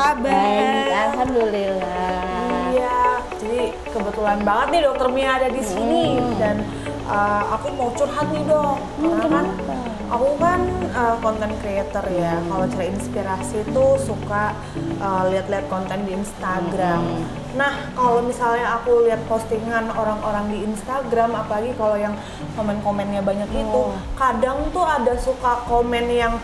kabar? Baik, alhamdulillah. Iya, jadi kebetulan banget nih Dokter Mia ada di sini dan aku mau curhat nih dok, karena kan aku kan content creator ya. Kalau cari inspirasi tuh suka lihat-lihat konten di Instagram. Nah, kalau misalnya aku lihat postingan orang-orang di Instagram, apalagi kalau yang komen-komennya banyak itu, kadang tuh ada suka komen yang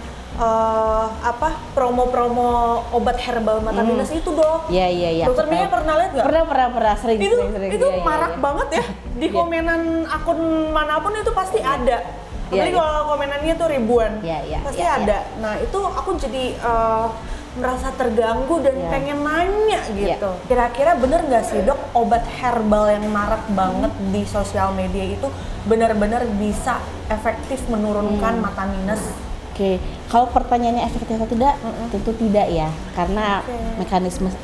promo-promo obat herbal mata minus itu dok. Iya. Dokter Mia pernah lihat nggak? Pernah, sering. Itu marak banget ya di komenan akun manapun itu pasti ada. Apalagi kalau komenannya tuh ribuan, pasti ada. Nah itu aku jadi merasa terganggu dan pengen nanya gitu. Kira-kira bener nggak sih dok, obat herbal yang marak banget di sosial media itu benar-benar bisa efektif menurunkan mata minus? Oke, kalau pertanyaannya efektif atau tidak, tentu tidak ya, karena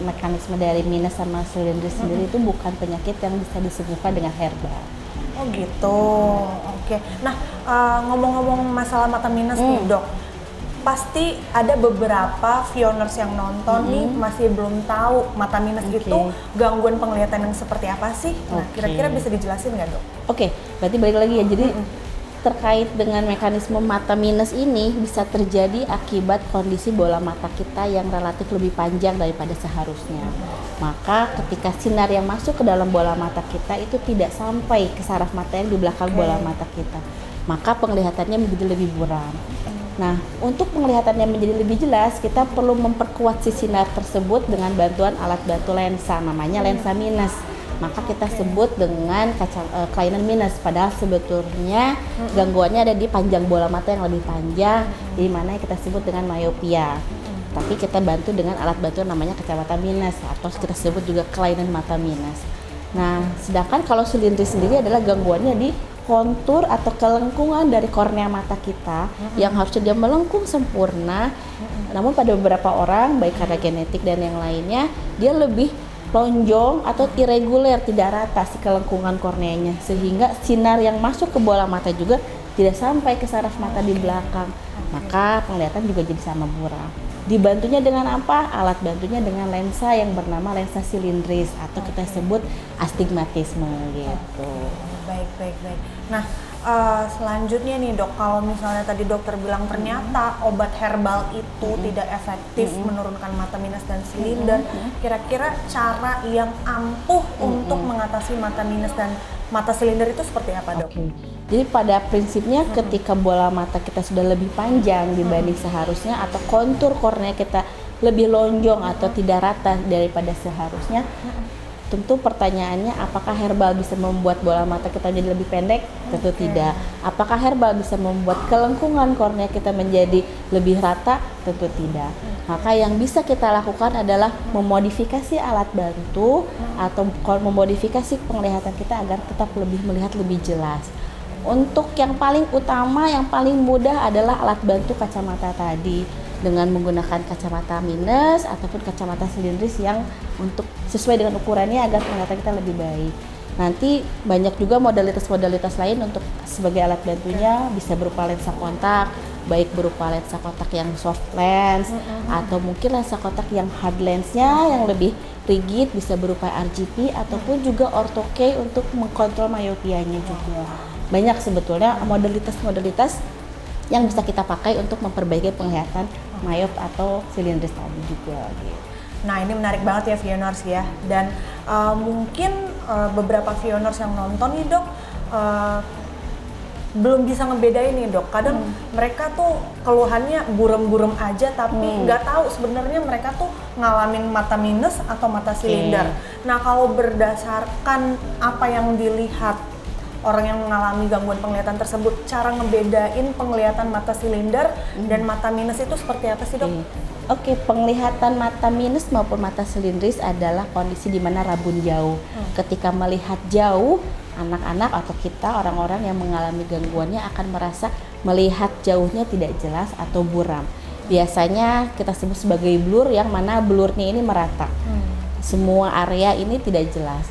mekanisme dari minus sama silindris sendiri itu bukan penyakit yang bisa disembuhkan dengan herbal. Oh gitu, oke. Nah ngomong-ngomong masalah mata minus nih dok, pasti ada beberapa viewers yang nonton nih masih belum tahu mata minus itu gangguan penglihatan yang seperti apa sih? Nah kira-kira bisa dijelasin nggak dok? Oke, berarti balik lagi ya, jadi terkait dengan mekanisme mata minus ini bisa terjadi akibat kondisi bola mata kita yang relatif lebih panjang daripada seharusnya. Maka ketika sinar yang masuk ke dalam bola mata kita itu tidak sampai ke saraf mata yang di belakang bola mata kita, maka penglihatannya menjadi lebih buram. Nah, untuk penglihatannya menjadi lebih jelas, kita perlu memperkuat si sinar tersebut dengan bantuan alat bantu lensa, namanya lensa minus. Maka kita sebut dengan kelainan minus, padahal sebetulnya gangguannya ada di panjang bola mata yang lebih panjang, di mana kita sebut dengan myopia. Tapi kita bantu dengan alat bantu namanya kacamata minus, atau kita sebut juga kelainan mata minus. Nah, sedangkan kalau silindris sendiri adalah gangguannya di kontur atau kelengkungan dari kornea mata kita yang harusnya dia melengkung sempurna, namun pada beberapa orang, baik karena genetik dan yang lainnya, dia lebih lonjong atau irregular, tidak rata si kelengkungan korneanya, sehingga sinar yang masuk ke bola mata juga tidak sampai ke saraf mata di belakang, maka penglihatan juga jadi sama buram. Dibantunya dengan apa? Alat bantunya dengan lensa yang bernama lensa silindris atau kita sebut astigmatisme gitu. Baik. Nah selanjutnya nih dok, kalau misalnya tadi dokter bilang ternyata obat herbal itu tidak efektif menurunkan mata minus dan silinder, kira-kira cara yang ampuh untuk mengatasi mata minus dan mata silinder itu seperti apa dok? Jadi pada prinsipnya ketika bola mata kita sudah lebih panjang dibanding seharusnya, atau kontur kornea kita lebih lonjong atau tidak rata daripada seharusnya, tentu pertanyaannya, apakah herbal bisa membuat bola mata kita menjadi lebih pendek? Tentu tidak. Apakah herbal bisa membuat kelengkungan kornea kita menjadi lebih rata? Tentu tidak. Maka yang bisa kita lakukan adalah memodifikasi alat bantu atau memodifikasi penglihatan kita agar tetap lebih melihat lebih jelas. Untuk yang paling utama, yang paling mudah adalah alat bantu kacamata tadi, dengan menggunakan kacamata minus ataupun kacamata silindris yang untuk sesuai dengan ukurannya agar penglihatan kita lebih baik. Nanti banyak juga modalitas-modalitas lain untuk sebagai alat bantunya, bisa berupa lensa kontak, baik berupa lensa kontak yang soft lens atau mungkin lensa kontak yang hard lensnya yang lebih rigid, bisa berupa RGP ataupun juga ortho-K untuk mengkontrol myopianya juga. Banyak sebetulnya modalitas-modalitas yang bisa kita pakai untuk memperbaiki penglihatan myop atau silindris tadi juga gitu. Nah ini menarik banget ya viewers ya, dan mungkin beberapa viewers yang nonton nih dok belum bisa ngebedain nih dok, kadang mereka tuh keluhannya buram-buram aja tapi nggak tahu sebenarnya mereka tuh ngalamin mata minus atau mata silinder. Nah kalau berdasarkan apa yang dilihat orang yang mengalami gangguan penglihatan tersebut, cara ngebedain penglihatan mata silinder dan mata minus itu seperti apa sih dok? Oke, penglihatan mata minus maupun mata silindris adalah kondisi di mana rabun jauh. Ketika melihat jauh, anak-anak atau kita orang-orang yang mengalami gangguannya akan merasa melihat jauhnya tidak jelas atau buram. Biasanya kita sebut sebagai blur, yang mana blurnya ini merata. Semua area ini tidak jelas.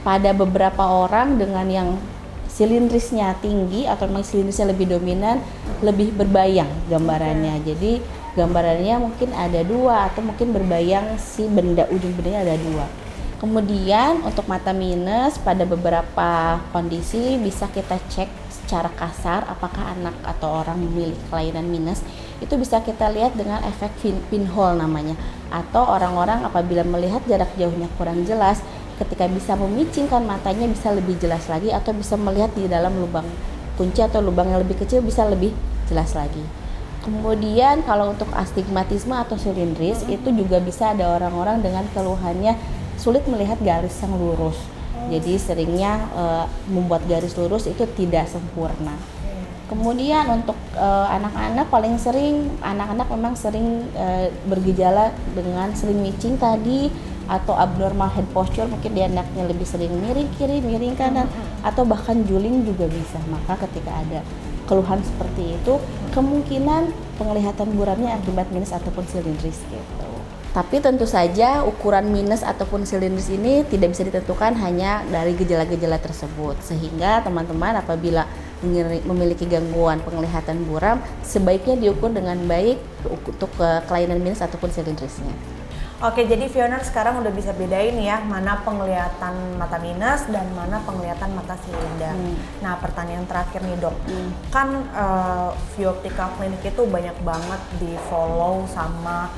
Pada beberapa orang dengan yang silindrisnya tinggi atau memang silindrisnya lebih dominan, lebih berbayang gambarannya. Jadi gambarannya mungkin ada 2 atau mungkin berbayang si benda, ujung bendanya ada 2. Kemudian untuk mata minus pada beberapa kondisi bisa kita cek secara kasar apakah anak atau orang memiliki kelainan minus. Itu bisa kita lihat dengan efek pinhole namanya, atau orang-orang apabila melihat jarak jauhnya kurang jelas, ketika bisa memicingkan matanya bisa lebih jelas lagi, atau bisa melihat di dalam lubang kunci atau lubang yang lebih kecil bisa lebih jelas lagi. Kemudian kalau untuk astigmatisme atau silindris itu juga bisa ada orang-orang dengan keluhannya sulit melihat garis yang lurus. Jadi seringnya membuat garis lurus itu tidak sempurna. Kemudian untuk anak-anak paling sering, anak-anak memang sering bergejala dengan sering micing tadi, atau abnormal head posture, mungkin dia anaknya lebih sering miring kiri, miring kanan, atau bahkan juling juga bisa. Maka ketika ada keluhan seperti itu, kemungkinan penglihatan buramnya akibat minus ataupun silindris gitu. Tapi tentu saja ukuran minus ataupun silindris ini tidak bisa ditentukan hanya dari gejala-gejala tersebut. Sehingga teman-teman apabila memiliki gangguan penglihatan buram, sebaiknya diukur dengan baik untuk kelainan minus ataupun silindrisnya. Oke, jadi Fiona sekarang udah bisa bedain ya mana penglihatan mata minus dan mana penglihatan mata silinder. Nah, pertanyaan terakhir nih dok, kan View Optical Clinic itu banyak banget di follow sama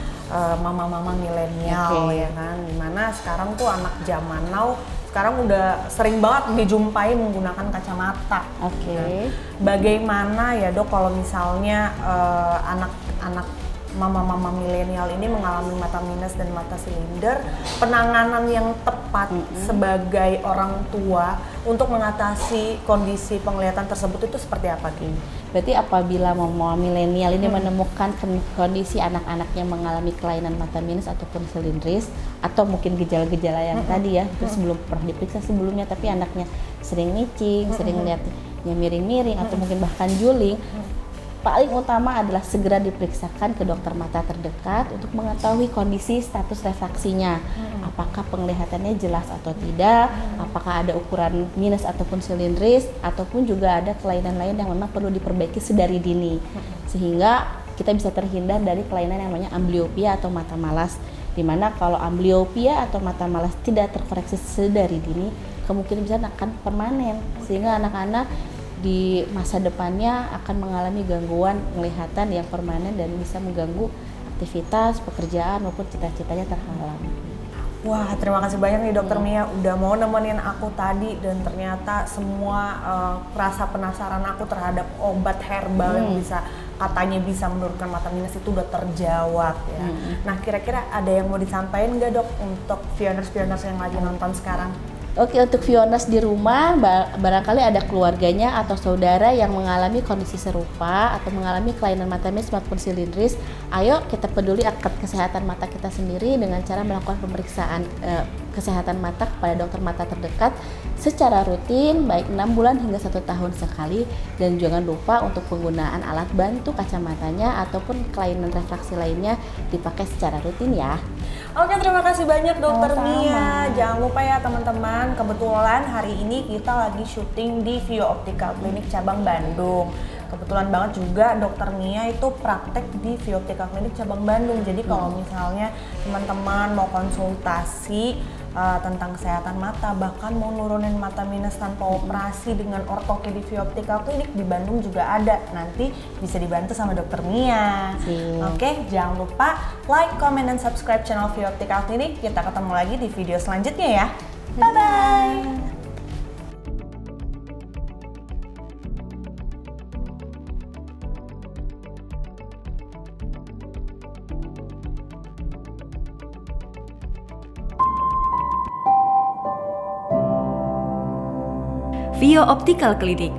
mama-mama milenial ya kan, dimana sekarang tuh anak zaman now sekarang udah sering banget dijumpai menggunakan kacamata. Nah, bagaimana ya dok kalau misalnya anak-anak mama-mama milenial ini mengalami mata minus dan mata silinder, penanganan yang tepat sebagai orang tua untuk mengatasi kondisi penglihatan tersebut itu seperti apa Ki? Berarti apabila mama milenial ini menemukan kondisi anak-anaknya mengalami kelainan mata minus ataupun silindris, atau mungkin gejala-gejala yang tadi ya, terus belum pernah diperiksa sebelumnya tapi anaknya sering micing, sering lihatnya miring-miring atau mungkin bahkan juling, paling utama adalah segera diperiksakan ke dokter mata terdekat untuk mengetahui kondisi status refraksinya. Apakah penglihatannya jelas atau tidak, apakah ada ukuran minus ataupun silindris, ataupun juga ada kelainan lain yang memang perlu diperbaiki sedari dini. Sehingga kita bisa terhindar dari kelainan yang namanya amblyopia atau mata malas. Dimana kalau amblyopia atau mata malas tidak terkoreksi sedari dini, kemungkinan bisa akan permanen. Sehingga anak-anak di masa depannya akan mengalami gangguan penglihatan yang permanen dan bisa mengganggu aktivitas, pekerjaan maupun cita-citanya terhalang. Wah, terima kasih banyak nih Dokter Mia udah mau nemenin aku tadi, dan ternyata semua rasa penasaran aku terhadap obat herbal yang katanya bisa menurunkan mata minus itu udah terjawab ya. Nah, kira-kira ada yang mau disampaikan nggak dok untuk viewers-viewers yang lagi nonton sekarang? Oke, untuk viewers di rumah, barangkali ada keluarganya atau saudara yang mengalami kondisi serupa atau mengalami kelainan mata minus maupun silindris, ayo kita peduli akan kesehatan mata kita sendiri dengan cara melakukan pemeriksaan kesehatan mata kepada dokter mata terdekat secara rutin, baik 6 bulan hingga 1 tahun sekali, dan jangan lupa untuk penggunaan alat bantu kacamatanya ataupun kelainan refraksi lainnya dipakai secara rutin ya. Oke, terima kasih banyak Dokter Mia. Jangan lupa ya teman-teman, kebetulan hari ini kita lagi syuting di View Optical Clinic cabang Bandung. Kebetulan banget juga Dokter Mia itu praktek di View Optical Clinic cabang Bandung. Jadi kalau misalnya teman-teman mau konsultasi tentang kesehatan mata, bahkan mau nurunin mata minus tanpa operasi dengan ortoke di View Optical Clinic di Bandung juga ada. Nanti bisa dibantu sama Dokter Mia. Oke, jangan lupa like, comment, dan subscribe channel View Optical Clinic. Kita ketemu lagi di video selanjutnya ya. Bye-bye. View Optical Clinic,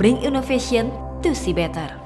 bring innovation to see better.